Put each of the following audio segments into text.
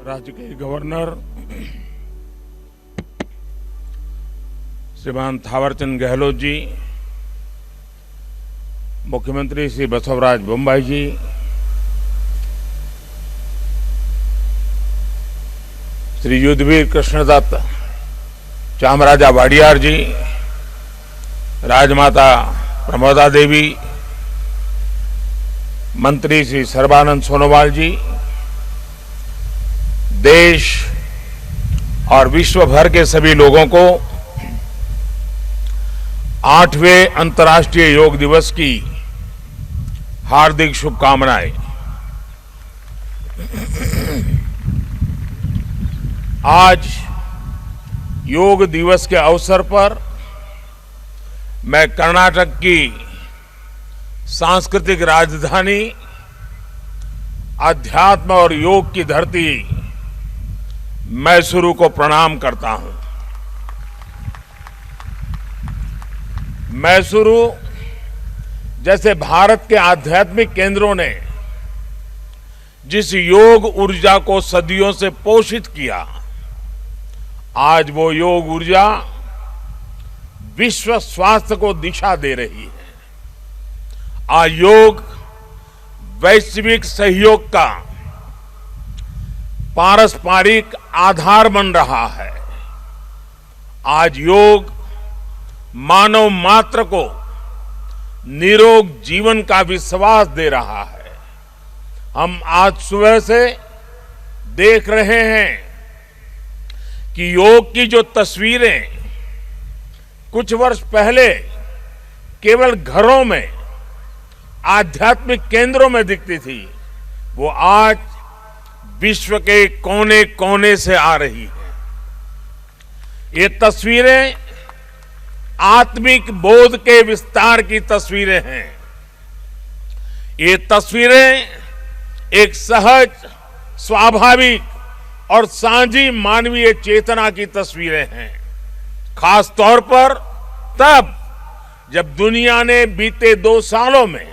राज्य के गवर्नर श्रीमान थावरचंद गहलोत जी, मुख्यमंत्री श्री बसवराज बोम्मई जी, श्री युद्धवीर कृष्णदत्त चामराजा वाडियार जी, राजमाता प्रमोदा देवी, मंत्री श्री सर्बानंद सोनोवाल जी, देश और विश्व भर के सभी लोगों को 8वें अंतर्राष्ट्रीय योग दिवस की हार्दिक शुभकामनाएं। आज योग दिवस के अवसर पर मैं कर्नाटक की सांस्कृतिक राजधानी, अध्यात्म और योग की धरती मैसूरू को प्रणाम करता हूं। मैसूरू जैसे भारत के आध्यात्मिक केंद्रों ने जिस योग ऊर्जा को सदियों से पोषित किया, आज वो योग ऊर्जा विश्व स्वास्थ्य को दिशा दे रही है। आज योग वैश्विक सहयोग का पारस्परिक आधार बन रहा है। आज योग मानव मात्र को निरोग जीवन का विश्वास दे रहा है। हम आज सुबह से देख रहे हैं कि योग की जो तस्वीरें कुछ वर्ष पहले केवल घरों में, आध्यात्मिक केंद्रों में दिखती थी, वो आज विश्व के कोने कोने से आ रही है। ये तस्वीरें आत्मिक बोध के विस्तार की तस्वीरें हैं। ये तस्वीरें एक सहज, स्वाभाविक और साझी मानवीय चेतना की तस्वीरें हैं। खास तौर पर तब जब दुनिया ने बीते 2 सालों में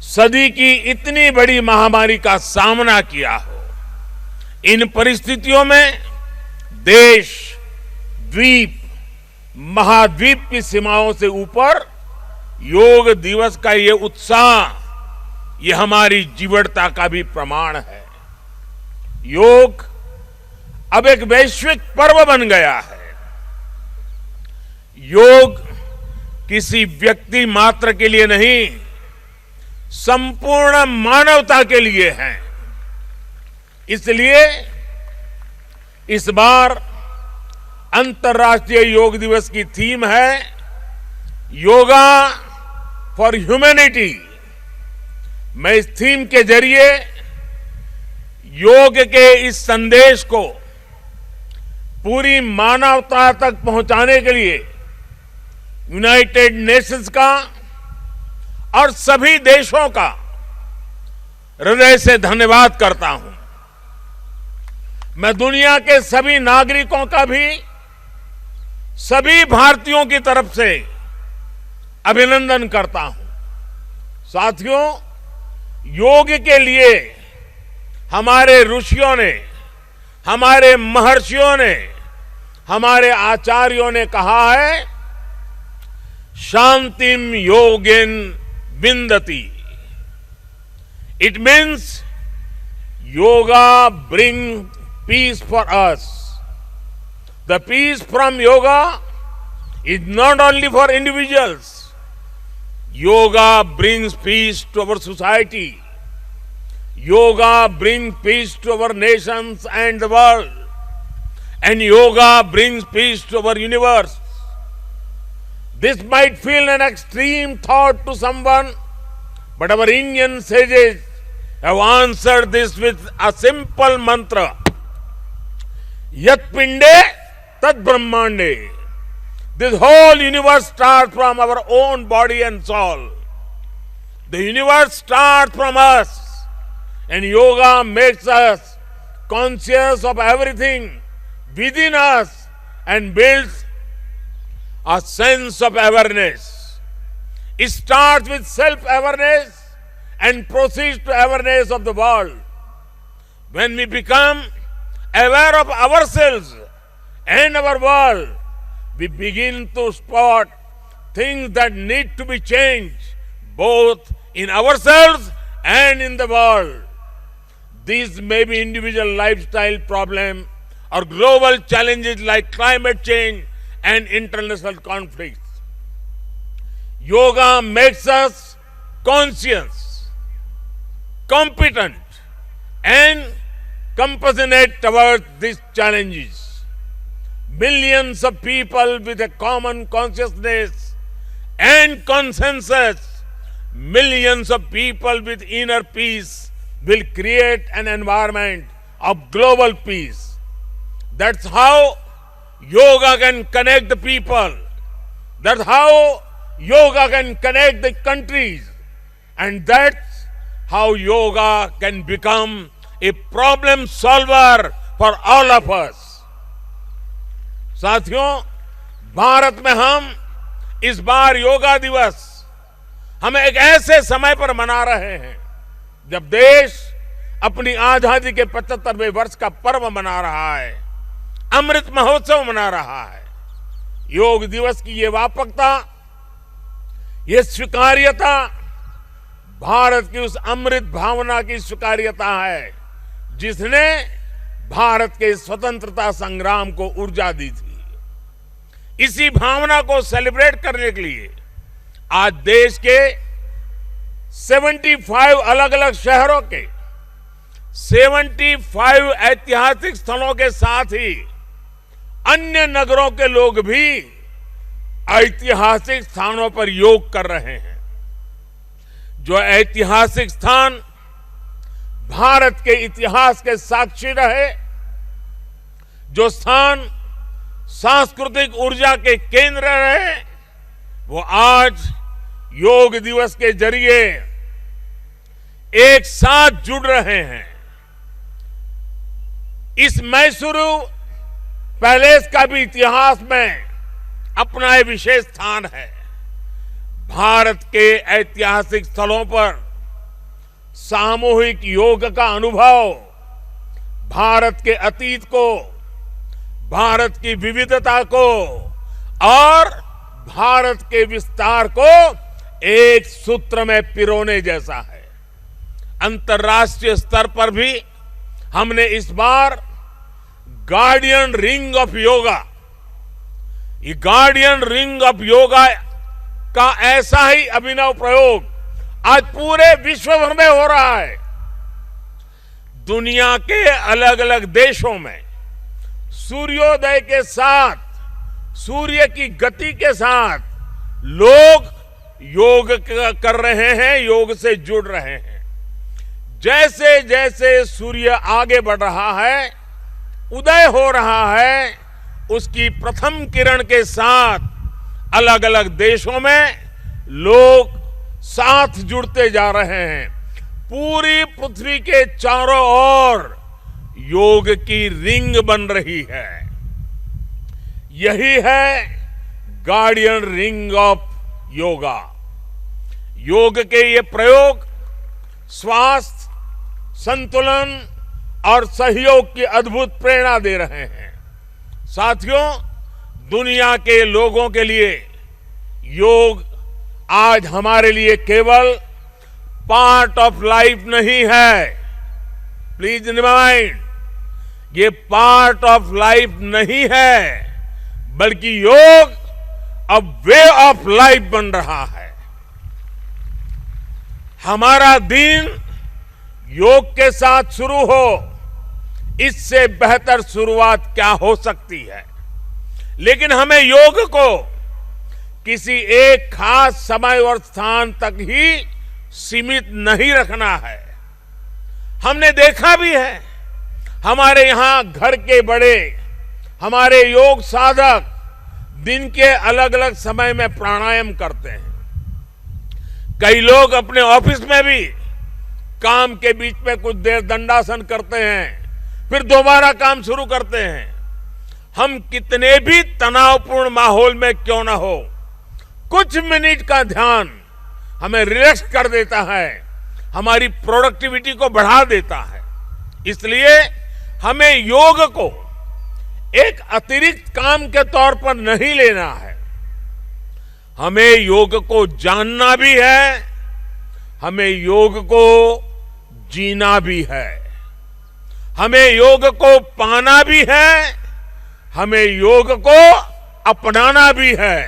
सदी की इतनी बड़ी महामारी का सामना किया हो। इन परिस्थितियों में देश, द्वीप, महाद्वीप की सीमाओं से ऊपर योग दिवस का ये उत्साह, ये हमारी जीवटता का भी प्रमाण है। योग अब एक वैश्विक पर्व बन गया है। योग किसी व्यक्ति मात्र के लिए नहीं, संपूर्ण मानवता के लिए है। इसलिए इस बार अंतर्राष्ट्रीय योग दिवस की थीम है योगा फॉर ह्यूमैनिटी। मैं इस थीम के जरिए योग के इस संदेश को पूरी मानवता तक पहुंचाने के लिए यूनाइटेड नेशंस का और सभी देशों का हृदय से धन्यवाद करता हूं। मैं दुनिया के सभी नागरिकों का भी सभी भारतीयों की तरफ से अभिनंदन करता हूं। साथियों, योग के लिए हमारे ऋषियों ने, हमारे महर्षियों ने, हमारे आचार्यों ने कहा है, शांतिम योगेन विंदति। It means yoga brings peace for us. The peace from yoga is not only for individuals. Yoga brings peace to our society. Yoga brings peace to our nations and the world. And yoga brings peace to our universe. This might feel an extreme thought to someone, but our Indian sages have answered this with a simple mantra. Yat pinde tad brahmande. This whole universe starts from our own body and soul. The universe starts from us, and yoga makes us conscious of everything within us and builds a sense of awareness. It starts with self-awareness and proceeds to awareness of the world. when we become aware of ourselves and our world, we begin to spot things that need to be changed, both in ourselves and in the world. These may be individual lifestyle problems or global challenges like climate change and international conflicts. Yoga makes us conscious, competent, and compassionate towards these challenges. Millions of people with a common consciousness and consensus, millions of people with inner peace will create an environment of global peace. That's how yoga can connect the people. That's how yoga can connect the countries. And that's how yoga can become a problem solver for all of us. साथियों, भारत में हम इस बार योगा दिवस हम एक ऐसे समय पर मना रहे हैं जब देश अपनी आजादी के 75वें वर्ष का पर्व मना रहा है, अमृत महोत्सव मना रहा है। योग दिवस की ये व्यापकता, ये स्वीकार्यता भारत की उस अमृत भावना की स्वीकार्यता है जिसने भारत के स्वतंत्रता संग्राम को ऊर्जा दी थी। इसी भावना को सेलिब्रेट करने के लिए आज देश के 75 अलग अलग शहरों के 75 ऐतिहासिक स्थलों के साथ ही अन्य नगरों के लोग भी ऐतिहासिक स्थानों पर योग कर रहे हैं। जो ऐतिहासिक स्थान भारत के इतिहास के साक्षी रहे, जो स्थान सांस्कृतिक ऊर्जा के केंद्र रहे, वो आज योग दिवस के जरिए एक साथ जुड़ रहे हैं। इस मैसूरू पैलेस का भी इतिहास में अपना एक विशेष स्थान है। भारत के ऐतिहासिक स्थलों पर सामूहिक योग का अनुभव भारत के अतीत को, भारत की विविधता को और भारत के विस्तार को एक सूत्र में पिरोने जैसा है। अंतर्राष्ट्रीय स्तर पर भी हमने इस बार गार्डियन रिंग ऑफ योगा, ये गार्डियन रिंग ऑफ योगा का ऐसा ही अभिनव प्रयोग आज पूरे विश्व भर में हो रहा है। दुनिया के अलग अलग देशों में सूर्योदय के साथ, सूर्य की गति के साथ लोग योग कर रहे हैं, योग से जुड़ रहे हैं। जैसे जैसे सूर्य आगे बढ़ रहा है, उदय हो रहा है, उसकी प्रथम किरण के साथ अलग अलग देशों में लोग साथ जुड़ते जा रहे हैं। पूरी पृथ्वी के चारों ओर योग की रिंग बन रही है। यही है गार्डियन रिंग ऑफ योगा। योग के ये प्रयोग स्वास्थ्य, संतुलन और सहयोग की अद्भुत प्रेरणा दे रहे हैं। साथियों, दुनिया के लोगों के लिए योग आज हमारे लिए केवल पार्ट ऑफ लाइफ नहीं है। प्लीज रिमाइंड, ये पार्ट ऑफ लाइफ नहीं है, बल्कि योग अब वे ऑफ लाइफ बन रहा है। हमारा दिन योग के साथ शुरू हो, इससे बेहतर शुरुआत क्या हो सकती है। लेकिन हमें योग को किसी एक खास समय और स्थान तक ही सीमित नहीं रखना है। हमने देखा भी है, हमारे यहां घर के बड़े, हमारे योग साधक दिन के अलग अलग समय में प्राणायाम करते हैं। कई लोग अपने ऑफिस में भी काम के बीच में कुछ देर दंडासन करते हैं, फिर दोबारा काम शुरू करते हैं। हम कितने भी तनावपूर्ण माहौल में क्यों ना हो, कुछ मिनट का ध्यान हमें रिलैक्स कर देता है, हमारी प्रोडक्टिविटी को बढ़ा देता है। इसलिए हमें योग को एक अतिरिक्त काम के तौर पर नहीं लेना है। हमें योग को जानना भी है, हमें योग को जीना भी है, हमें योग को पाना भी है, हमें योग को अपनाना भी है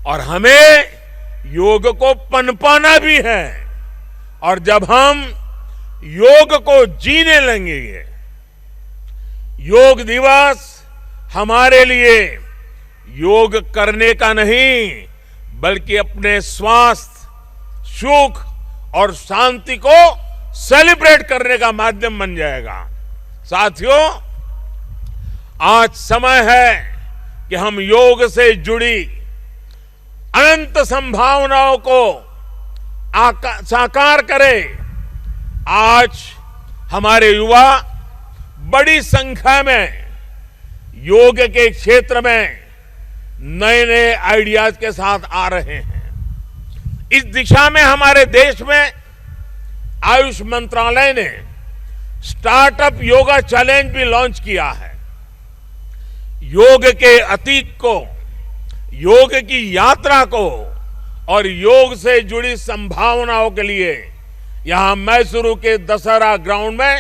और हमें योग को पनपाना भी है। और जब हम योग को जीने लगेंगे, योग दिवस हमारे लिए योग करने का नहीं बल्कि अपने स्वास्थ्य, सुख और शांति को सेलिब्रेट करने का माध्यम बन जाएगा। साथियों, आज समय है कि हम योग से जुड़ी अनंत संभावनाओं को साकार करें। आज हमारे युवा बड़ी संख्या में योग के क्षेत्र में नए नए आइडियाज के साथ आ रहे हैं। इस दिशा में हमारे देश में आयुष मंत्रालय ने स्टार्टअप योगा चैलेंज भी लॉन्च किया है। योग के अतीत को, योग की यात्रा को और योग से जुड़ी संभावनाओं के लिए यहां मैसूरू के दशहरा ग्राउंड में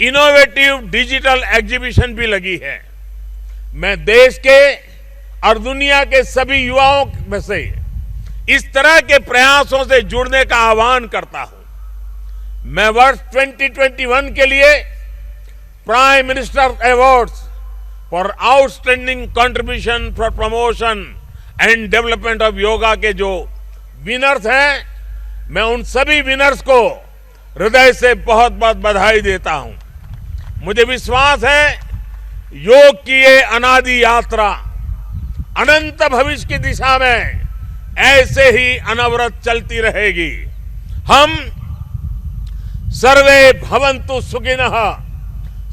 इनोवेटिव डिजिटल एग्जीबिशन भी लगी है। मैं देश के और दुनिया के सभी युवाओं में से इस तरह के प्रयासों से जुड़ने का आह्वान करता हूं। मैं वर्ष 2021 के लिए prime minister awards for outstanding contribution for promotion and development of yoga के जो विनर्स हैं, मैं उन सभी विनर्स को हृदय से बहुत बहुत बधाई देता हूं। मुझे विश्वास है योग की ये अनादि यात्रा अनंत भविष्य की दिशा में ऐसे ही अनवरत चलती रहेगी। हम सर्वे भवन्तु सुखिनः,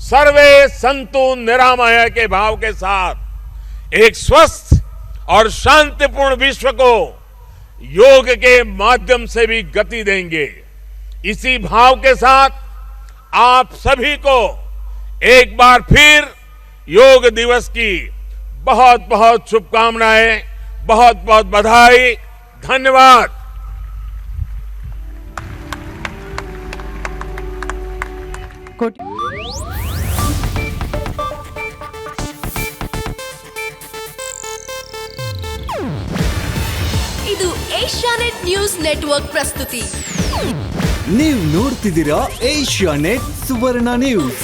सर्वे सन्तु निरामय के भाव के साथ एक स्वस्थ और शांतिपूर्ण विश्व को योग के माध्यम से भी गति देंगे। इसी भाव के साथ आप सभी को एक बार फिर योग दिवस की बहुत बहुत शुभकामनाएं, बहुत बहुत बधाई, धन्यवाद। ಇದು ಏಷ್ಯಾನೆಟ್ ನ್ಯೂಸ್ ನೆಟ್ವರ್ಕ್ ಪ್ರಸ್ತುತಿ. ನೀವು ನೋಡ್ತಿದ್ದೀರಾ ಏಷ್ಯಾನೆಟ್ ಸುವರ್ಣ ನ್ಯೂಸ್.